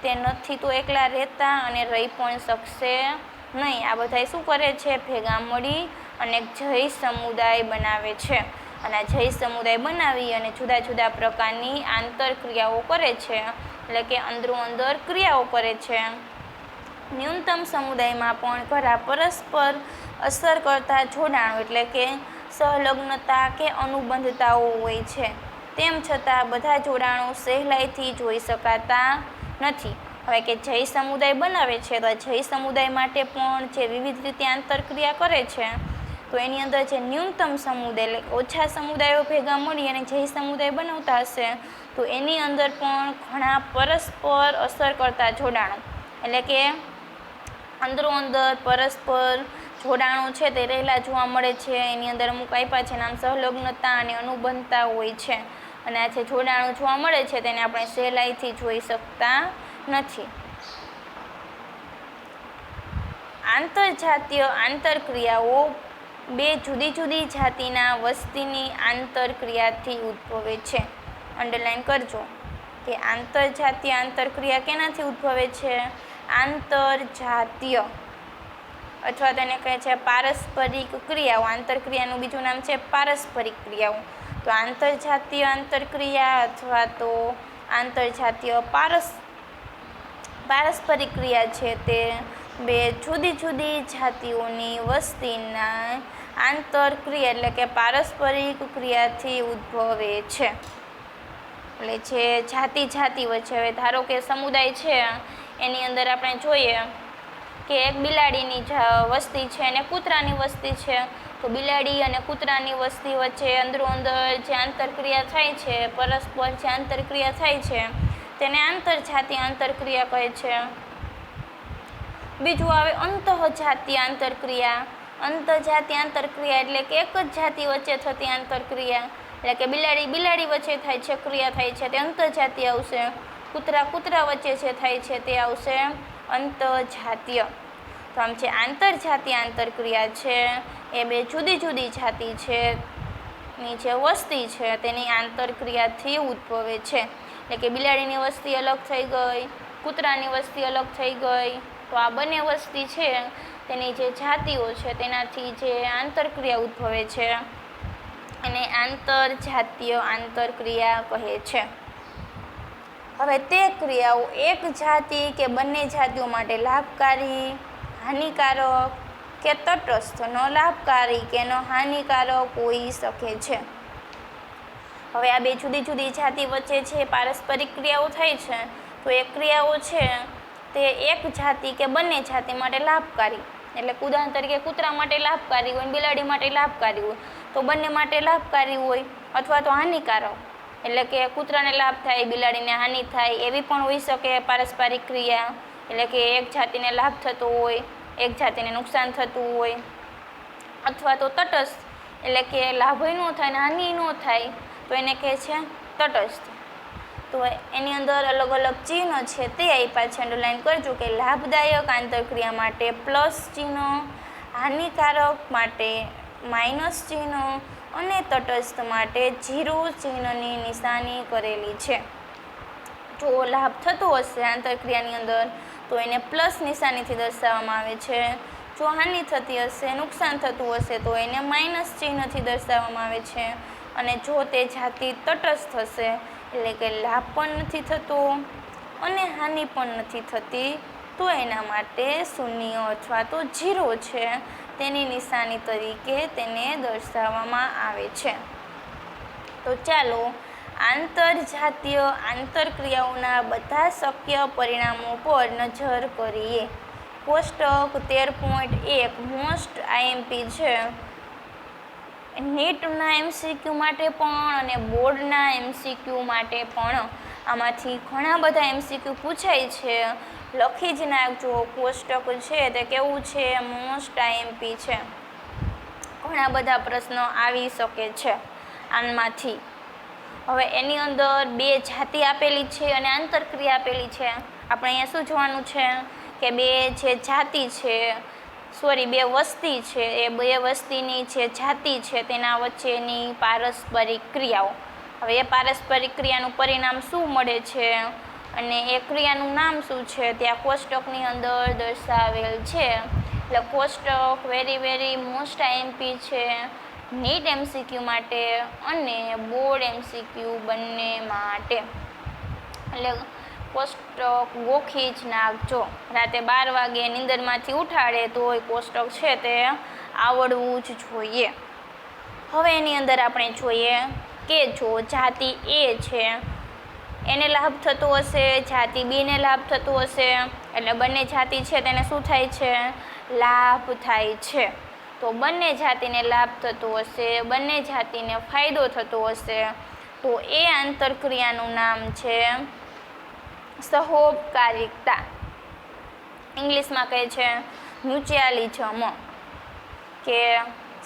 તે નથી તો એકલા રહેતા અને રહી પણ શકશે નહીં. આ બધા શું કરે છે? ભેગા મળી અને એક જૈવ સમુદાય બનાવે છે. અને આ જૈવ સમુદાય બનાવી અને જુદા જુદા પ્રકારની આંતરક્રિયાઓ કરે છે, એટલે કે અંદરો-અંદર ક્રિયાઓ કરે છે. ન્યૂનતમ સમુદાયમાં પણ ઘણા પરસ્પર અસર કરતા જોડાણો એટલે કે સંલગ્નતા કે અનુબંધતાઓ હોય છે. તેમ છતાં બધા જોડાણો સહેલાઈથી જોઈ શકાતા નથી. હવે કે જૈવ સમુદાય બનાવે છે તો જૈવ સમુદાય માટે પણ જે વિવિધ રીતે આંતરક્રિયા કરે છે તો એની અંદર જે ન્યૂનતમ સમુદાય એટલે ઓછા સમુદાયો ભેગા મળી અને જૈવ સમુદાય બનાવતા હશે તો એની અંદર પણ ઘણા પરસ્પર અસર કરતા જોડાણો એટલે કે અંદરો-અંદર પરસ્પર જોડાણો છે તે રહેલા જોવા મળે છે. એની અંદર અમુક આપ્યા છે નામ સંલગ્નતા અને અનુબંધતા હોય છે. અને આ જે જોડાણો જોવા મળે છે તેને આપણે સહેલાઈથી જોઈ શકતા નથી. આંતરજાતીય આંતરક્રિયાઓ બે જુદી જુદી જાતિના વસ્તીની આંતરક્રિયાથી ઉદ્ભવે છે. અંડરલાઈન કરજો કે આંતરજાતીય આંતરક્રિયા કેનાથી ઉદ્ભવે છે? આંતરજાતીય અથવા તેને કહે છે પારસ્પરિક ક્રિયાઓ. આંતરક્રિયાનું બીજું નામ છે પારસ્પરિક ક્રિયાઓ. તો આંતરજાતીય આંતરક્રિયા અથવા તો આંતરજાતીય પારસ્પરિક ક્રિયા છે તે બે જુદી જુદી જાતિઓની વસ્તીના આંતરક્રિયા એટલે કે પારસ્પરિક ક્રિયાથી ઉદ્ભવે છે. એટલે જે જાતિ વચ્ચે, હવે ધારો કે સમુદાય છે એની અંદર આપણે જોઈએ કે એક બિલાડીની વસ્તી છે અને કૂતરાની વસ્તી છે. તો બિલાડી અને કૂતરાની વસ્તી વચ્ચે અંદરો-અંદર જે આંતરક્રિયા થાય છે, પરસ્પર જે આંતરક્રિયા થાય છે તેને આંતરજાતીય આંતરક્રિયા કહે છે. બીજું આવે અંતઃજાતીય આંતરક્રિયા. અંતઃજાતીય આંતરક્રિયા એટલે કે એક જ જાતિ વચ્ચે થતી આંતરક્રિયા એટલે કે બિલાડી વચ્ચે થાય છે ક્રિયા થાય છે તે અંતઃજાતીય આવશે. કૂતરા વચ્ચે જે થાય છે તે આવશે અંતઃજાતીય. તો આમ જે આંતરજાતીય આંતરક્રિયા છે એ બે જુદી જુદી જાતિ છે ની જે વસ્તી છે તેની આંતરક્રિયાથી ઉદ્ભવે છે. એટલે કે બિલાડીની વસ્તી અલગ થઈ ગઈ, કૂતરાની વસ્તી અલગ થઈ ગઈ. તો આ બંને વસ્તી છે તેની જે જાતિઓ છે તેનાથી જે આંતરક્રિયા ઉદ્ભવે છે એને આંતરજાતીય આંતરક્રિયા કહે છે. હવે તે ક્રિયાઓ એક જાતિ કે બંને જાતિઓ માટે લાભકારી, હાનિકારક કે તટસ્થ, ન લાભકારી કે ન હાનિકારક હોઈ શકે છે. હવે આ બે જુદી જુદી જાતિ વચ્ચે જે પારસ્પરિક ક્રિયાઓ થાય છે તો એ ક્રિયાઓ છે તે એક જાતિ કે બંને જાતિ માટે લાભકારી એટલે ઉદાહરણ તરીકે કૂતરા માટે લાભકારી હોય, બિલાડી માટે લાભકારી હોય તો બંને માટે લાભકારી હોય. અથવા તો હાનિકારક એટલે કે કૂતરાને લાભ થાય, બિલાડીને હાનિ થાય એવી પણ હોઈ શકે પારસ્પરિક ક્રિયા. એટલે કે એક જાતિને લાભ થતો હોય, એક જાતિને નુકસાન થતું હોય. અથવા તો તટસ્થ એટલે કે લાભય ન થાય ને હાનિ ન થાય તો એને કહે છે તટસ્થ. તો એની અંદર અલગ અલગ ચિહ્નો છે તે આપ્યા છે. અંડરલાઈન કરજો કે લાભદાયક આંતરક્રિયા માટે પ્લસ ચિહ્ન, હાનિકારક માટે માઇનસ ચિહ્ન અને તટસ્થ માટે 0 ચિહ્નની નિશાની કરેલી છે. જો લાભ થતો હશે આંતરક્રિયાની અંદર તો એને પ્લસ નિશાનીથી દર્શાવવામાં આવે છે. જો હાનિ થતી હશે, નુકસાન થતું હશે તો એને માઇનસ ચિહ્નથી દર્શાવવામાં આવે છે. અને જો તે જાતિ તટસ્થ હશે એટલે કે લાભ પણ નથી થતો અને હાનિ પણ નથી થતી તો એના માટે 0 અથવા તો 0 છે તેની નિશાની તરીકે તેને દર્શાવવામાં આવે છે. તો ચાલો આંતરજાતીય આંતરક્રિયાઓના બધા શક્ય પરિણામો પર નજર કરીએ. કોષ્ટક 13.1 મોસ્ટ આઈએમપી છે. નીટના એમસીક્યુ માટે પણ અને બોર્ડના એમસીક્યુ માટે પણ આમાંથી ઘણા બધા એમસીક્યુ પૂછાય છે. લખી જ નાખજો. કોષ્ટક છે તે કેવું છે? મોસ્ટ આઈએમપી છે. ઘણા બધા પ્રશ્નો આવી શકે છે આમાંથી. હવે એની અંદર 2 જાતિ આપેલી છે અને આંતરક્રિયા આપેલી છે. આપણે અહીંયા શું જોવાનું છે કે 2 જે જાતિ છે, 2 વસ્તી છે, એ 2 વસ્તીની જે જાતિ છે તેના વચ્ચેની પારસ્પરિક ક્રિયાઓ. હવે એ પારસ્પરિક ક્રિયાનું પરિણામ શું મળે છે અને એ ક્રિયાનું નામ શું છે ત્યાં કોષ્ટકની અંદર દર્શાવેલ છે. એટલે કોષ્ટક વેરી મોસ્ટ આઈએમપી છે, નીટ MCQ માટે અને બોર્ડ MCQ બંને માટે. એટલે કોષ્ટક ગોખી જ નાખજો. રાતે 12 વાગે નીંદરમાંથી ઉઠાડે તો એ કોષ્ટક છે તે આવડવું જ જોઈએ. હવે એની અંદર આપણે જોઈએ કે જો જાતિ A છે એને લાભ થતો હશે, જાતિ B ને લાભ થતો હશે, એટલે બંને જાતિ છે તેને શું થાય છે? લાભ થાય છે. તો બંને જાતિને લાભ થતો હશે, બંને જાતિને ફાયદો થતો હશે, તો એ આંતરક્રિયાનું નામ છે સહોપકારિકતા. ઇંગ્લિશમાં કહે છે મ્યુચ્યુઅલિઝમ, કે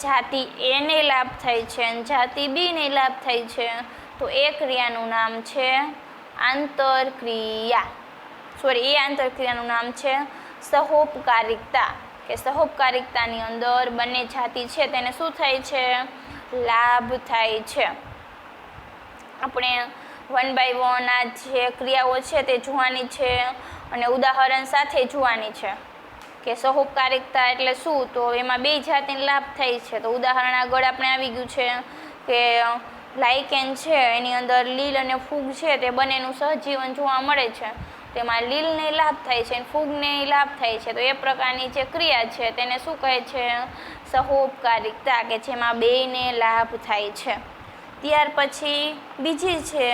જાતિ A ને લાભ થાય છે અને જાતિ B ને લાભ થાય છે, તો એ ક્રિયાનું નામ છે આંતરક્રિયા. એ આંતરક્રિયાનું નામ છે સહોપકારિકતા, કે સહોપકારિકતાની અંદર બંને જાતિ છે તેને શું થાય છે? લાભ થાય છે. આપણે 1 by 1 આ જે ક્રિયાઓ છે તે જોવાની છે અને ઉદાહરણ સાથે જોવાની છે કે સહોપકારિકતા એટલે શું. તો એમાં 2 જાતિને લાભ થાય છે. તો ઉદાહરણ આગળ આપણે આવી ગયું છે કે લાઇકેન છે એની અંદર લીલ અને ફૂગ છે તે બંનેનું સહજીવન જોવા મળે છે. તેમાં લીલને લાભ થાય છે અને ફૂગને લાભ થાય છે. તો એ પ્રકારની જે ક્રિયા છે તેને શું કહે છે? સહોપકારિકતા, કે જેમાં 2ને લાભ થાય છે. ત્યાર પછી બીજી છે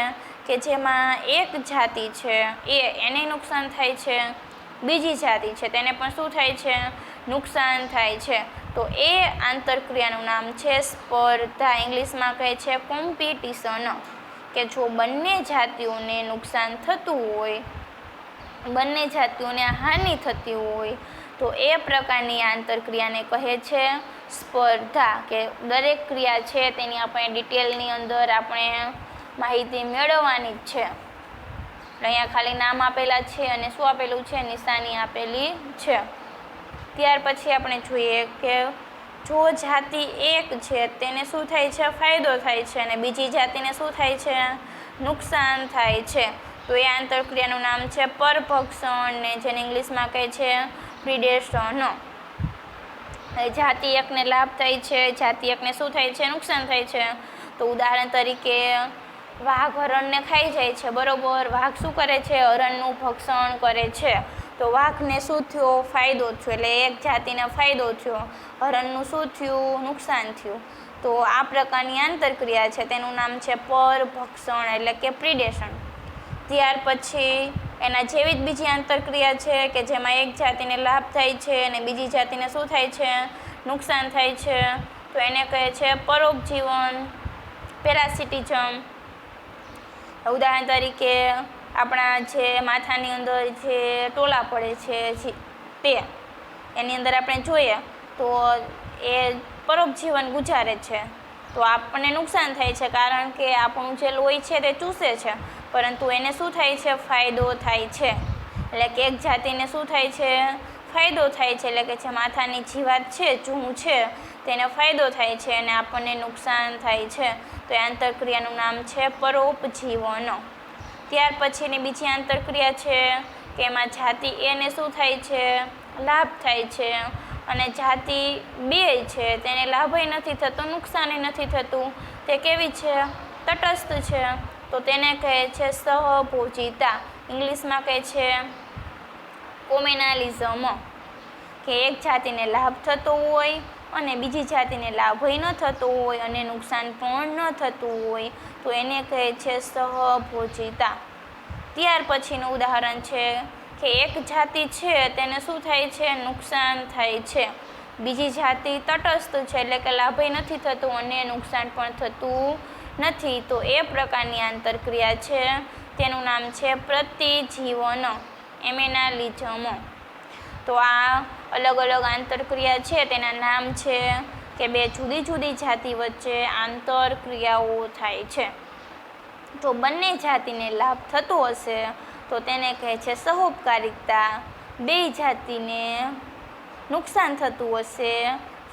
કે જેમાં એક જાતિ છે એને નુકસાન થાય છે, બીજી જાતિ છે તેને પણ શું થાય છે? નુકસાન થાય છે. તો એ આંતરક્રિયાનું નામ છે સ્પર્ધા. ઇંગ્લિશમાં કહે છે કોમ્પિટિશન, કે જો બંને જાતિઓને નુકસાન થતું હોય, બંને જાતિઓને હાનિ થતી હોય, તો એ પ્રકારની આંતરક્રિયાને કહે છે સ્પર્ધા. કે દરેક ક્રિયા છે તેની આપણે ડિટેલની અંદર આપણે માહિતી મેળવવાની જ છે. અહીંયા ખાલી નામ આપેલા છે અને શું આપેલું છે? નિશાની આપેલી છે. ત્યાર પછી આપણે જોઈએ કે જો જાતિ એક છે તેને શું થાય છે? ફાયદો થાય છે અને બીજી જાતિને શું થાય છે? નુકસાન થાય છે. તો એ આંતરક્રિયાનું નામ છે પરભક્ષણ, ને જેને ઇંગ્લિશમાં કહે છે પ્રિડેશન. જાતિ એકને લાભ થાય છે, જાતિ એકને શું થાય છે? નુકસાન થાય છે. તો ઉદાહરણ તરીકે વાઘ હરણને ખાઈ જાય છે, બરોબર. વાઘ શું કરે છે? હરણનું ભક્ષણ કરે છે. તો વાઘને શું થયો? ફાયદો થયો. એટલે એક જાતિને ફાયદો થયો, હરણનું શું થયું? નુકસાન થયું. તો આ પ્રકારની આંતરક્રિયા છે તેનું નામ છે પરભક્ષણ એટલે કે પ્રિડેશન. ત્યાર પછી એના જેવી જ બીજી આંતરક્રિયા છે કે જેમાં એક જાતિને લાભ થાય છે અને બીજી જાતિને શું થાય છે? નુકસાન થાય છે. તો એને કહે છે પરોપજીવન, પેરાસિટિઝમ. ઉદાહરણ તરીકે આપણા જે માથાની અંદર જે ટોલા પડે છે તે એની અંદર આપણે જોઈએ તો એ પરોપજીવન ગુજારે છે. તો આપણને નુકસાન થાય છે કારણ કે આપણું જે લોહી છે તે ચૂસે છે, પરંતુ એને શું થાય છે? ફાયદો થાય છે. એટલે કે એક જાતિને શું થાય છે? ફાયદો થાય છે. એટલે કે જે માથાની જીવાત છે, જૂનું છે, તેને ફાયદો થાય છે અને આપણને નુકસાન થાય છે. તો એ આંતરક્રિયાનું નામ છે પરોપજીવન. ત્યાર પછીની બીજી આંતરક્રિયા છે કે એમાં જાતિ એને શું થાય છે? લાભ થાય છે અને જાતિ 2 છે તેને લાભય નથી થતો, નુકસાનય નથી થતું. તે કેવી છે? તટસ્થ છે. તો તેને કહે છે સહભોજિતા. ઇંગ્લિશમાં કહે છે કોમેનાલિઝમ, કે એક જાતિને લાભ થતો હોય અને બીજી જાતિને લાભય ન થતો હોય અને નુકસાન પણ ન થતું હોય, તો એને કહે છે સહભોજિતા. ત્યાર પછીનું ઉદાહરણ છે કે એક જાતિ છે તેને શું થાય છે? નુકસાન થાય છે. બીજી જાતિ તટસ્થ છે એટલે કે લાભય નથી થતું અને નુકસાન પણ થતું નથી. તો એ પ્રકારની આંતરક્રિયા છે તેનું નામ છે પ્રતિજીવન, એમેનાલિઝમ. તો આ અલગ અલગ આંતરક્રિયા છે તેના નામ છે કે બે જુદી જુદી જાતિ વચ્ચે આંતરક્રિયાઓ થાય છે. જો બંને જાતિને લાભ થતો હશે તો તેને કહે છે સહોપકારિકતા. બે જાતિને નુકસાન થતું હશે,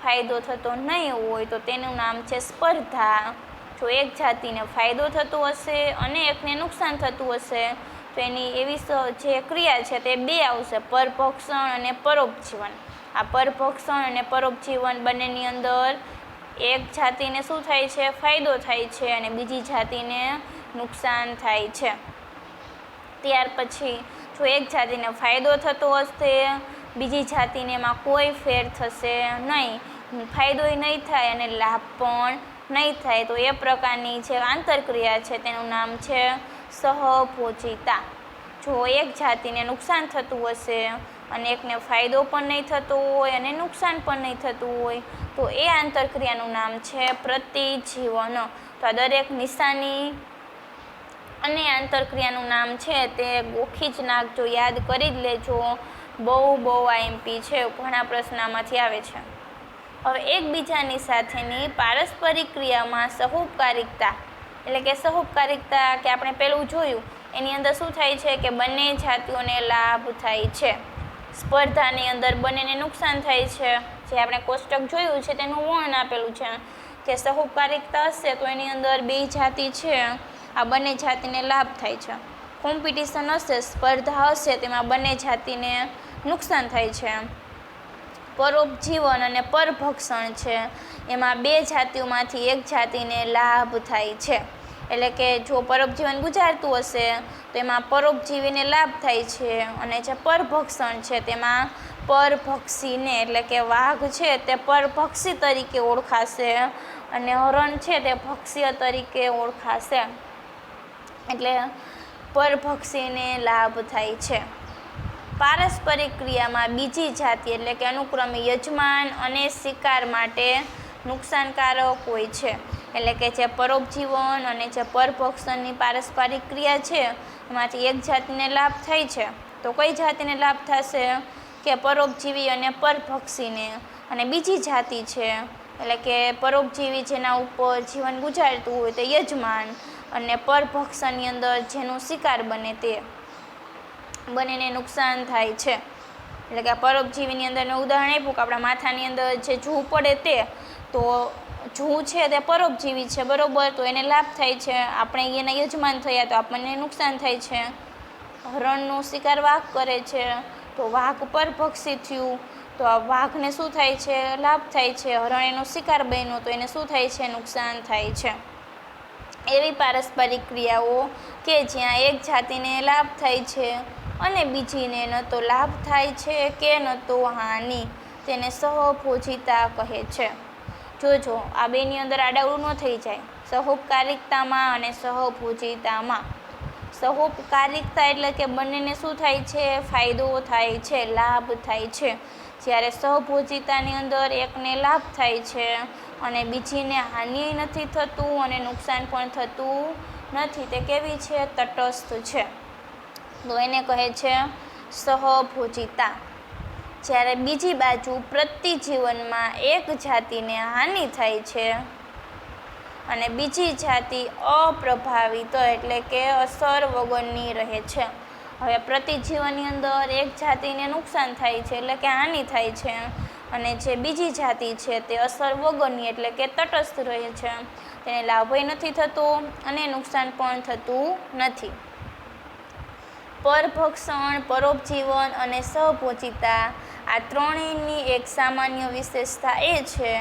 ફાયદો થતો નહીં હોય તો તેનું નામ છે સ્પર્ધા. જો એક જાતિને ફાયદો થતો હશે અને એકને નુકસાન થતું હશે તો એની એવી જે ક્રિયા છે તે બે આવશે, પરભક્ષણ અને પરોપજીવન. આ પરભક્ષણ અને પરોપજીવન બંનેની અંદર એક જાતિને શું થાય છે? ફાયદો થાય છે અને બીજી જાતિને નુકસાન થાય છે. ત્યાર પછી જો એક જાતિને ફાયદો થતો હશે, બીજી જાતિને એમાં કોઈ ફેર થશે નહીં, ફાયદોય નહીં થાય અને લાભ પણ નહીં થાય, તો એ પ્રકારની જે આંતરક્રિયા છે તેનું નામ છે સહભોજિતા. જો એક જાતિને નુકસાન થતું હશે અને એકને ફાયદો પણ નહીં થતો હોય અને નુકસાન પણ નહીં થતું હોય તો એ આંતરક્રિયાનું નામ છે પ્રતિજીવન. તો આ દરેક નિશાની અને આંતરક્રિયાનું નામ છે તે ગોખી જ નાખજો, યાદ કરી જ લેજો. બહુ આઈએમપી છે, ઘણા પ્રશ્નમાંથી આવે છે. હવે એકબીજાની સાથેની પારસ્પરિક ક્રિયામાં સહોપકારિકતા એટલે કે સહોપકારિકતા કે આપણે પહેલું જોયું એની અંદર શું થાય છે કે બંને જાતિઓને લાભ થાય છે. સ્પર્ધાની અંદર બંનેને નુકસાન થાય છે. જે આપણે કોષ્ટક જોયું છે તેનું વર્ણન આપેલું છે કે સહોપકારિકતા હશે તો એની અંદર બે જાતિ છે, આ બંને જાતિને લાભ થાય છે. કોમ્પિટિશન હશે, સ્પર્ધા હશે, તેમાં બંને જાતિને નુકસાન થાય છે. પરોપજીવન અને પરભક્ષણ છે, એમાં બે જાતિઓમાંથી એક જાતિને લાભ થાય છે. એટલે કે જો પરોપજીવન ગુજારતું હશે તો એમાં પરોપજીવીને લાભ થાય છે અને જે પરભક્ષણ છે તેમાં પરભક્ષીને એટલે કે વાઘ છે તે પરભક્ષી તરીકે ઓળખાશે અને હરણ છે તે ભક્ષીય તરીકે ઓળખાશે. એટલે પરભક્ષીને લાભ થાય છે. પારસ્પરિક ક્રિયામાં બીજી જાતિ એટલે કે અનુક્રમે યજમાન અને શિકાર માટે નુકસાનકારક હોય છે. એટલે કે જે પરોપજીવન અને જે પરભક્ષણની પારસ્પરિક ક્રિયા છે એમાંથી એક જાતિને લાભ થાય છે તો કઈ જાતિને લાભ થશે કે પરોપજીવી અને પરભક્ષીને. અને બીજી જાતિ છે એટલે કે પરોપજીવી જેના ઉપર જીવન ગુજારતું હોય તે યજમાન અને પરભક્ષણની અંદર જેનું શિકાર બને તે બંનેને નુકસાન થાય છે. એટલે કે પરોપજીવીની અંદરનું ઉદાહરણ આપ્યું કે આપણા માથાની અંદર જે જૂ પડે તે, તો જૂ છે તે પરોપજીવી છે બરાબર, તો એને લાભ થાય છે. આપણે એના યજમાન થયા તો આપણને નુકસાન થાય છે. હરણનો શિકાર વાઘ કરે છે તો વાઘ પરભક્ષી થયું તો આ વાઘને શું થાય છે? લાભ થાય છે. હરણ એનો શિકાર બન્યો તો એને શું થાય છે? નુકસાન થાય છે. એવી પારસ્પરિક ક્રિયાઓ કે જ્યાં એક જાતિને લાભ થાય છે અને બીજીને ન તો લાભ થાય છે કે ન તો હાનિ, તેને સહભોજિતા કહે છે. જોજો આ બેની અંદર આડાવડું ન થઈ જાય, સહોપકારિકતામાં અને સહભોજિતામાં. સહોપકારિકતા એટલે કે બંનેને શું થાય છે? ફાયદો થાય છે, લાભ થાય છે. જ્યારે સહભોજિતાની અંદર એકને લાભ થાય છે અને બીજીને હાનિ નથી થતું અને નુકસાન પણ થતું નથી. તે કેવી છે? તટસ્થ છે. તો એને કહે છે સહભોજિતા. જ્યારે બીજી બાજુ પ્રતિજીવનમાં એક જાતિને હાનિ થાય છે અને બીજી જાતિ અપ્રભાવિત એટલે કે અસર વગરની રહે છે. હવે પ્રતિજીવનની અંદર એક જાતિને નુકસાન થાય છે એટલે કે હાનિ થાય છે અને જે બીજી જાતિ છે તે અસર વગરની એટલે કે તટસ્થ રહે છે, તેને લાભય નથી થતો અને નુકસાન પણ થતું નથી. પરભક્ષણ, પરોપજીવન અને સહભોજિતા આ ત્રણેયની એક સામાન્ય વિશેષતા એ છે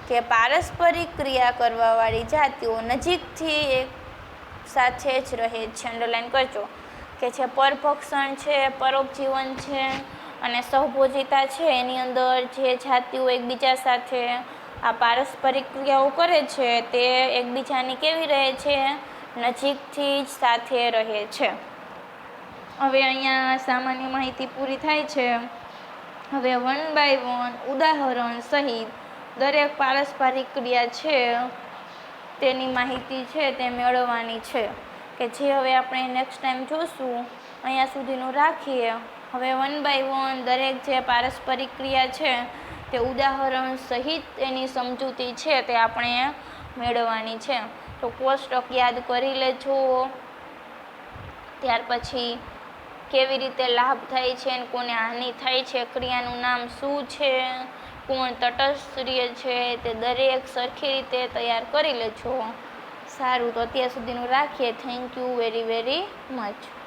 કે પારસ્પરિક ક્રિયા કરવાવાળી જાતિઓ નજીકથી એક સાથે જ રહે છે. અંડરલાઈન કરજો કે જે પરભક્ષણ છે, પરોપજીવન છે અને સહભોજિતા છે એની અંદર જે જાતિઓ એકબીજા સાથે આ પારસ્પરિક ક્રિયાઓ કરે છે તે એકબીજાની કેવી રહે છે? નજીકથી જ સાથે રહે છે. હવે અહીંયા સામાન્ય માહિતી પૂરી થાય છે. હવે 1 by 1 ઉદાહરણ સહિત દરેક પારસ્પરિક ક્રિયા છે તેની માહિતી છે તે મેળવવાની છે કે જે હવે આપણે નેક્સ્ટ ટાઈમ જોશું. અહીંયા સુધીનું રાખીએ. હવે 1 by 1 દરેક જે પારસ્પરિક ક્રિયા છે તે ઉદાહરણ સહિત એની સમજૂતી છે તે આપણે મેળવવાની છે. તો કોષ્ટક યાદ કરી લેજો. ત્યાર પછી કેવી રીતે લાભ થાય છે અને કોને હાનિ થાય છે, ક્રિયાનું નામ શું છે, કોણ તટસ્થ્ય છે, તે દરેક સરખી રીતે તૈયાર કરી લેજો. સારું, તો અત્યાર સુધીનું રાખીએ. Thank you very very much.